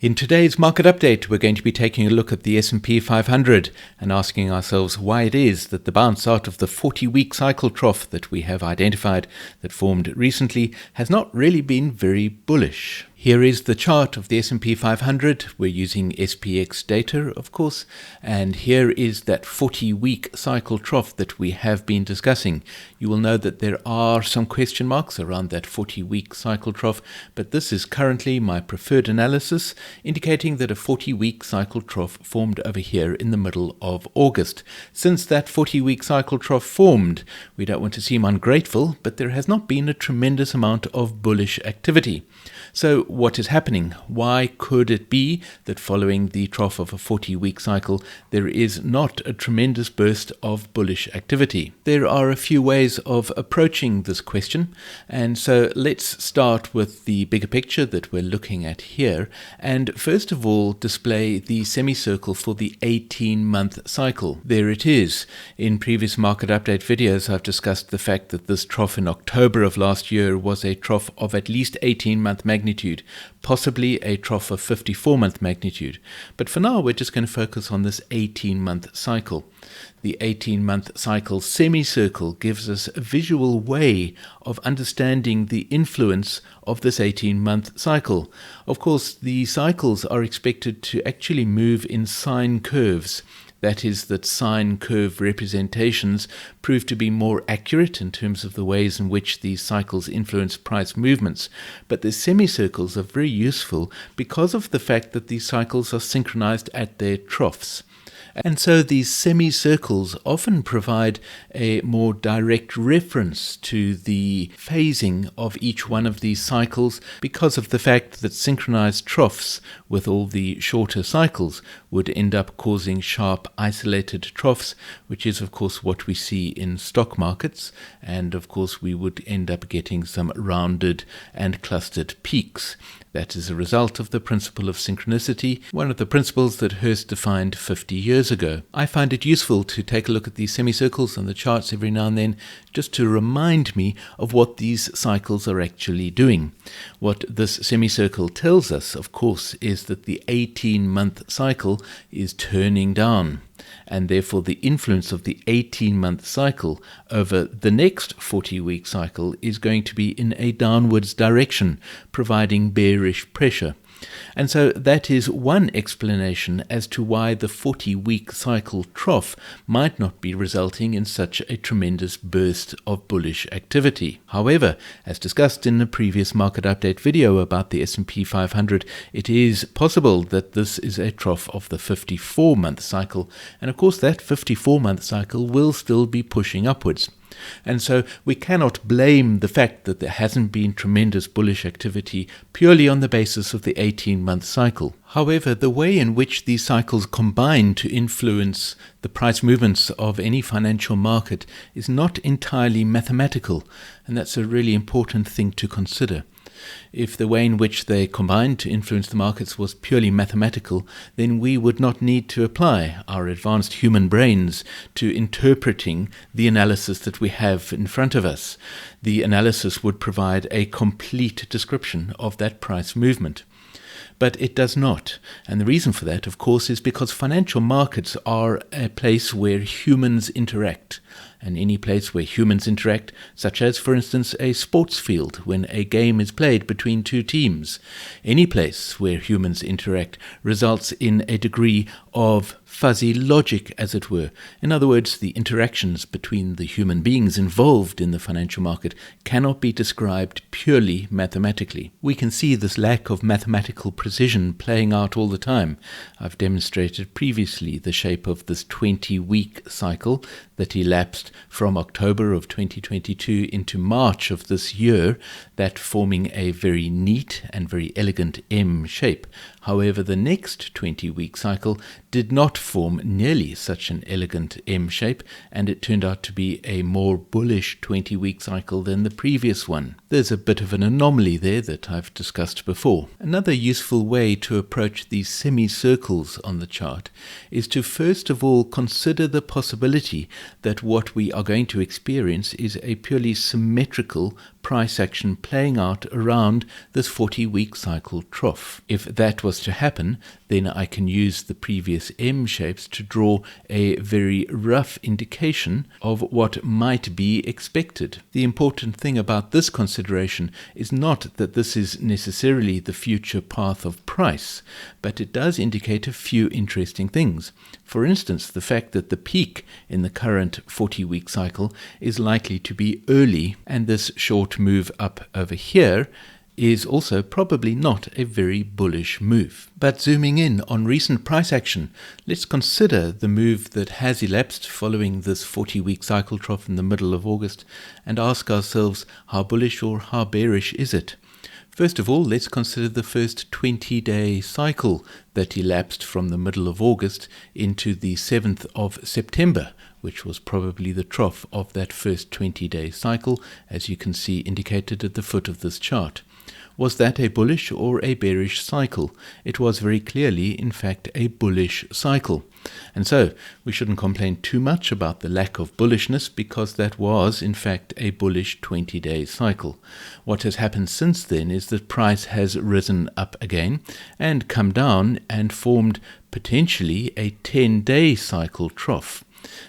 In today's market update, we're going to be taking a look at the S&P 500 and asking ourselves why it is that the bounce out of the 40-week cycle trough that we have identified that formed recently has not really been very bullish. Here is the chart of the S&P 500. We're using SPX data, of course, and here is that 40-week cycle trough that we have been discussing. You will know that there are some question marks around that 40-week cycle trough, but this is currently my preferred analysis, indicating that a 40-week cycle trough formed over here in the middle of August. Since that 40-week cycle trough formed, we don't want to seem ungrateful, but there has not been a tremendous amount of bullish activity. So what is happening? Why could it be that following the trough of a 40-week cycle, there is not a tremendous burst of bullish activity? There are a few ways of approaching this question, and so let's start with the bigger picture that we're looking at here, and first of all display the semicircle for the 18-month cycle. There it is. In previous market update videos, I've discussed the fact that this trough in October of last year was a trough of at least 18-month magnitude, possibly a trough of 54-month magnitude. But for now, we're just going to focus on this 18-month cycle. The 18-month cycle semicircle gives us a visual way of understanding the influence of this 18-month cycle. Of course, the cycles are expected to actually move in sine curves. That is, that sine curve representations prove to be more accurate in terms of the ways in which these cycles influence price movements. But the semicircles are very useful because of the fact that these cycles are synchronized at their troughs. And so these semicircles often provide a more direct reference to the phasing of each one of these cycles because of the fact that synchronized troughs with all the shorter cycles would end up causing sharp isolated troughs, which is of course what we see in stock markets, and of course we would end up getting some rounded and clustered peaks. That is a result of the principle of synchronicity, one of the principles that Hurst defined 50 years ago. I find it useful to take a look at these semicircles and the charts every now and then just to remind me of what these cycles are actually doing. What this semicircle tells us, of course, is that the 18-month cycle is turning down, and therefore the influence of the 18-month cycle over the next 40-week cycle is going to be in a downwards direction, providing bearish pressure. And so that is one explanation as to why the 40-week cycle trough might not be resulting in such a tremendous burst of bullish activity. However, as discussed in the previous market update video about the S&P 500, it is possible that this is a trough of the 54-month cycle, and of course that 54-month cycle will still be pushing upwards. And so we cannot blame the fact that there hasn't been tremendous bullish activity purely on the basis of the 18-month cycle. However, the way in which these cycles combine to influence the price movements of any financial market is not entirely mathematical, and that's a really important thing to consider. If the way in which they combined to influence the markets was purely mathematical, then we would not need to apply our advanced human brains to interpreting the analysis that we have in front of us. The analysis would provide a complete description of that price movement. But it does not. And the reason for that, of course, is because financial markets are a place where humans interact. And any place where humans interact, such as, for instance, a sports field when a game is played between two teams, any place where humans interact results in a degree of fuzzy logic, as it were. In other words, the interactions between the human beings involved in the financial market cannot be described purely mathematically. We can see this lack of mathematical precision playing out all the time. I've demonstrated previously the shape of this 20-week cycle that elapsed from October of 2022 into March of this year, that forming a very neat and very elegant M shape. However, the next 20-week cycle did not form nearly such an elegant M shape, and it turned out to be a more bullish 20-week cycle than the previous one. There's a bit of an anomaly there that I've discussed before. Another useful way to approach these semicircles on the chart is to first of all consider the possibility that what we are going to experience is a purely symmetrical price action playing out around this 40-week cycle trough. If that was to happen, then I can use the previous M shapes to draw a very rough indication of what might be expected. The important thing about this consideration is not that this is necessarily the future path of price, but it does indicate a few interesting things. For instance, the fact that the peak in the current 40-week cycle is likely to be early, and this short move up over here is also probably not a very bullish move. But zooming in on recent price action, let's consider the move that has elapsed following this 40-week cycle trough in the middle of August and ask ourselves, how bullish or how bearish is it? First of all, let's consider the first 20-day cycle that elapsed from the middle of August into the 7th of September, which was probably the trough of that first 20-day cycle, as you can see indicated at the foot of this chart. Was that a bullish or a bearish cycle? It was very clearly, in fact, a bullish cycle. And so we shouldn't complain too much about the lack of bullishness, because that was, in fact, a bullish 20-day cycle. What has happened since then is that price has risen up again and come down and formed potentially a 10-day cycle trough.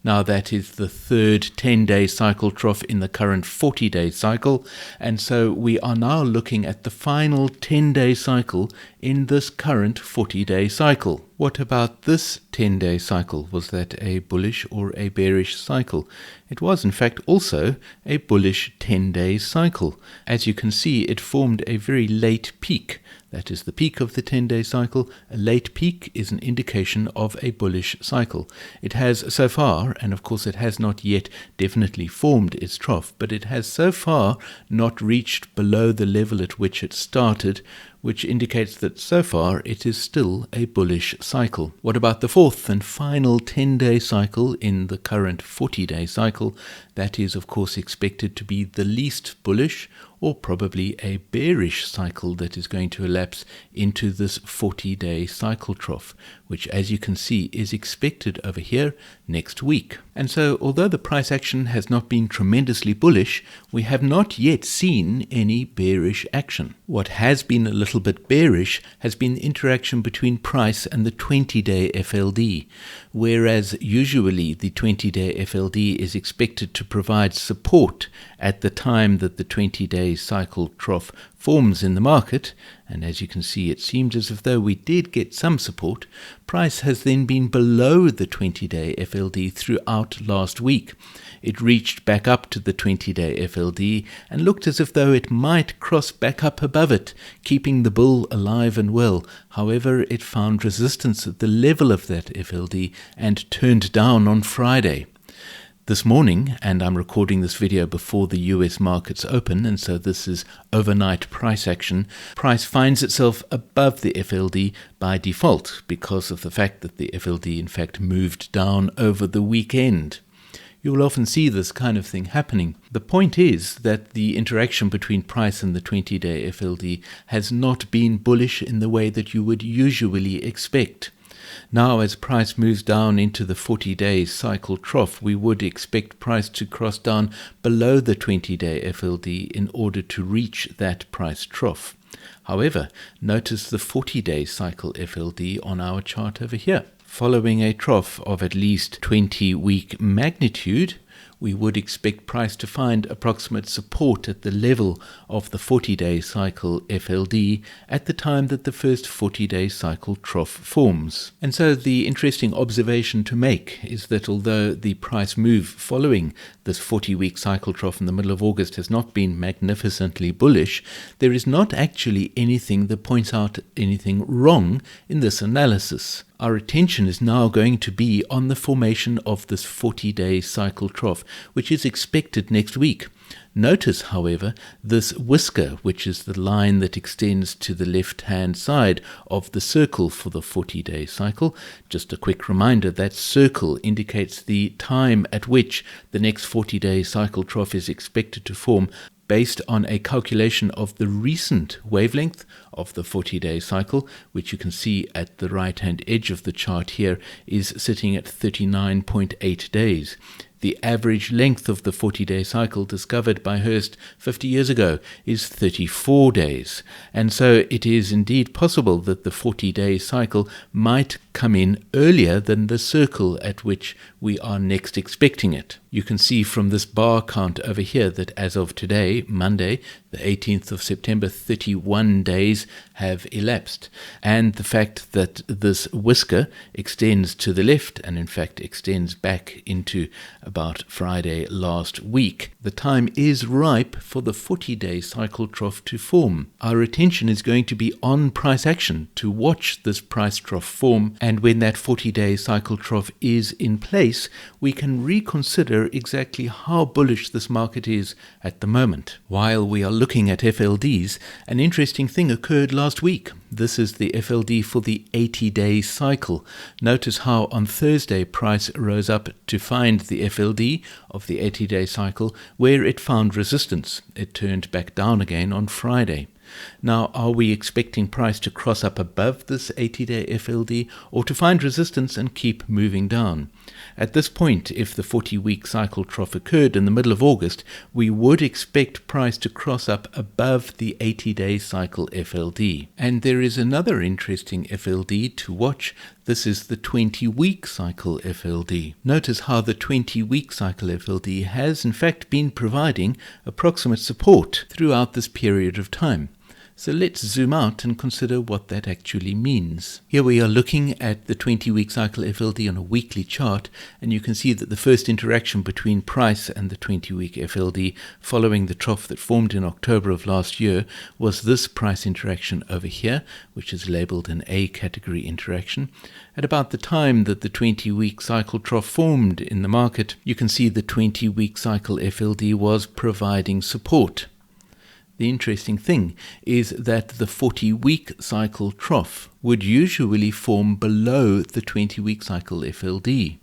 Now that is the third 10-day cycle trough in the current 40-day cycle, and so we are now looking at the final 10-day cycle in this current 40-day cycle. What about this 10-day cycle? Was that a bullish or a bearish cycle? It was in fact also a bullish 10-day cycle. As you can see, it formed a very late peak. That is the peak of the 10-day cycle. A late peak is an indication of a bullish cycle. It has so far, and of course it has not yet definitely formed its trough, but it has so far not reached below the level at which it started, which indicates that so far it is still a bullish cycle. What about the fourth and final 10-day cycle in the current 40-day cycle? That is, of course, expected to be the least bullish, or probably a bearish cycle that is going to elapse into this 40-day cycle trough, which, as you can see, is expected over here next week. And so, although the price action has not been tremendously bullish, we have not yet seen any bearish action. What has been a little bit bearish has been the interaction between price and the 20-day FLD, whereas usually the 20-day FLD is expected to provide support at the time that the 20-day cycle trough forms in the market, and as you can see, it seems as if though we did get some support, price has then been below the 20-day FLD throughout last week. It reached back up to the 20-day FLD and looked as if though it might cross back up above it, keeping the bull alive and well. However, it found resistance at the level of that FLD and turned down on Friday. This morning, and I'm recording this video before the US markets open, and so this is overnight price action, price finds itself above the FLD by default because of the fact that the FLD in fact moved down over the weekend. You will often see this kind of thing happening. The point is that the interaction between price and the 20-day FLD has not been bullish in the way that you would usually expect. Now, as price moves down into the 40-day cycle trough, we would expect price to cross down below the 20-day FLD in order to reach that price trough. However, notice the 40-day cycle FLD on our chart over here. Following a trough of at least 20-week magnitude, we would expect price to find approximate support at the level of the 40-day cycle FLD at the time that the first 40-day cycle trough forms. And so the interesting observation to make is that although the price move following this 40-week cycle trough in the middle of August has not been magnificently bullish, there is not actually anything that points out anything wrong in this analysis. Our attention is now going to be on the formation of this 40-day cycle trough, which is expected next week. Notice, however, this whisker, which is the line that extends to the left-hand side of the circle for the 40-day cycle. Just a quick reminder, that circle indicates the time at which the next 40-day cycle trough is expected to form, based on a calculation of the recent wavelength of the 40-day cycle, which you can see at the right-hand edge of the chart here is sitting at 39.8 days. The average length of the 40-day cycle discovered by Hurst 50 years ago is 34 days, and so it is indeed possible that the 40-day cycle might come in earlier than the circle at which we are next expecting it. You can see from this bar count over here that as of today, Monday, the 18th of September, 31 days have elapsed, and the fact that this whisker extends to the left and in fact extends back into about Friday last week. The time is ripe for the 40-day cycle trough to form. Our attention is going to be on price action to watch this price trough form, and when that 40-day cycle trough is in place, we can reconsider exactly how bullish this market is at the moment. While we are looking at FLDs, an interesting thing occurred last week. This is the FLD for the 80-day cycle. Notice how on Thursday price rose up to find the FLD of the 80-day cycle where it found resistance. It turned back down again on Friday. Now, are we expecting price to cross up above this 80-day FLD or to find resistance and keep moving down? At this point, if the 40-week cycle trough occurred in the middle of August, we would expect price to cross up above the 80-day cycle FLD. And there is another interesting FLD to watch. This is the 20-week cycle FLD. Notice how the 20-week cycle FLD has in fact been providing approximate support throughout this period of time. So let's zoom out and consider what that actually means. Here we are looking at the 20-week cycle FLD on a weekly chart, and you can see that the first interaction between price and the 20-week FLD following the trough that formed in October of last year was this price interaction over here, which is labeled an A category interaction. At about the time that the 20-week cycle trough formed in the market, you can see the 20-week cycle FLD was providing support. The interesting thing is that the 40-week cycle trough would usually form below the 20-week cycle FLD.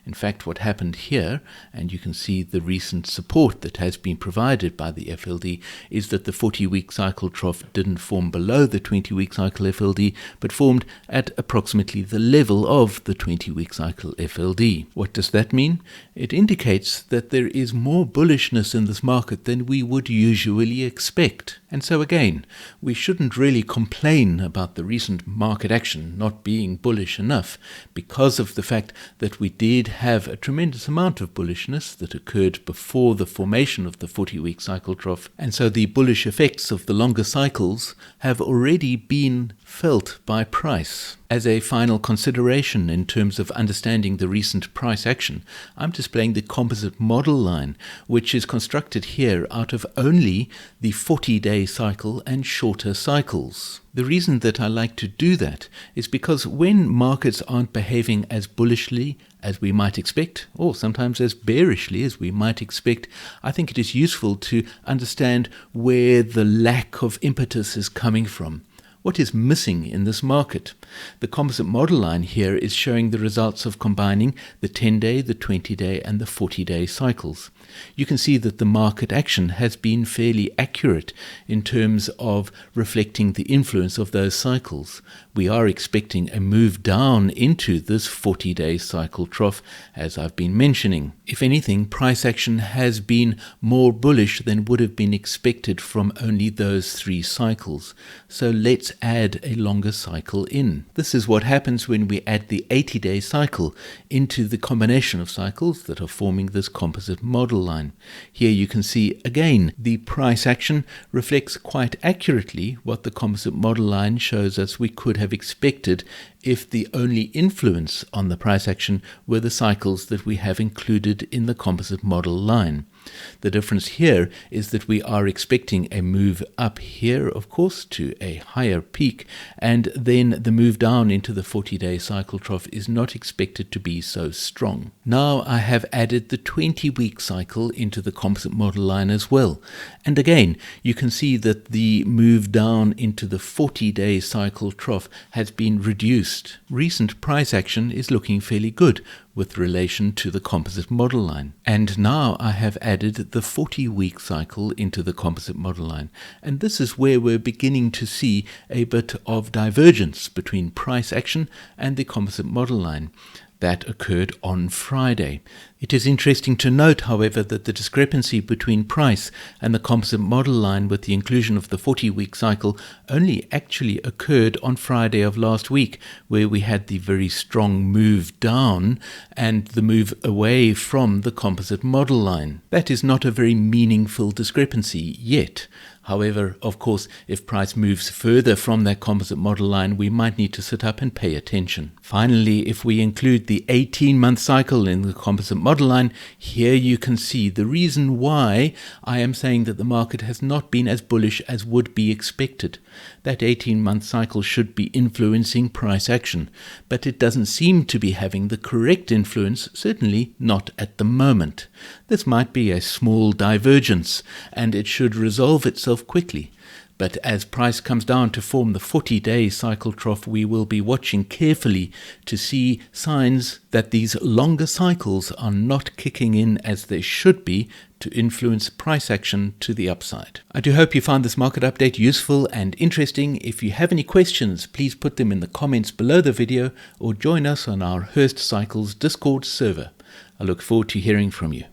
In fact, what happened here, and you can see the recent support that has been provided by the FLD, is that the 40-week cycle trough didn't form below the 20-week cycle FLD, but formed at approximately the level of the 20-week cycle FLD. What does that mean? It indicates that there is more bullishness in this market than we would usually expect. And so again, we shouldn't really complain about the recent market action not being bullish enough, because of the fact that we did have a tremendous amount of bullishness that occurred before the formation of the 40-week cycle trough, and so the bullish effects of the longer cycles have already been felt by price. As a final consideration in terms of understanding the recent price action, I'm displaying the composite model line, which is constructed here out of only the 40-day cycle and shorter cycles. The reason that I like to do that is because when markets aren't behaving as bullishly as we might expect, or sometimes as bearishly as we might expect, I think it is useful to understand where the lack of impetus is coming from. What is missing in this market? The composite model line here is showing the results of combining the 10-day, the 20-day, and the 40-day cycles. You can see that the market action has been fairly accurate in terms of reflecting the influence of those cycles. We are expecting a move down into this 40-day cycle trough, as I've been mentioning. If anything, price action has been more bullish than would have been expected from only those three cycles. So let's add a longer cycle in. This is what happens when we add the 80-day cycle into the combination of cycles that are forming this composite model line. Here you can see again the price action reflects quite accurately what the composite model line shows us we could have expected if the only influence on the price action were the cycles that we have included in the composite model line. The difference here is that we are expecting a move up here, of course, to a higher peak, and then the move down into the 40-day cycle trough is not expected to be so strong. Now I have added the 20-week cycle into the composite model line as well. And again, you can see that the move down into the 40-day cycle trough has been reduced. Recent price action is looking fairly good with relation to the composite model line. And now I have added the 40-week cycle into the composite model line. And this is where we're beginning to see a bit of divergence between price action and the composite model line. that occurred on Friday. It is interesting to note, however, that the discrepancy between price and the composite model line with the inclusion of the 40-week cycle only actually occurred on Friday of last week, where we had the very strong move down and the move away from the composite model line. That is not a very meaningful discrepancy yet. However, of course, if price moves further from that composite model line, we might need to sit up and pay attention. Finally, if we include the 18-month cycle in the composite model line, here you can see the reason why I am saying that the market has not been as bullish as would be expected. That 18-month cycle should be influencing price action, but it doesn't seem to be having the correct influence, certainly not at the moment. This might be a small divergence, and it should resolve itself quickly. But as price comes down to form the 40-day cycle trough, we will be watching carefully to see signs that these longer cycles are not kicking in as they should be to influence price action to the upside. I do hope you found this market update useful and interesting. If you have any questions, please put them in the comments below the video or join us on our Hurst Cycles Discord server. I look forward to hearing from you.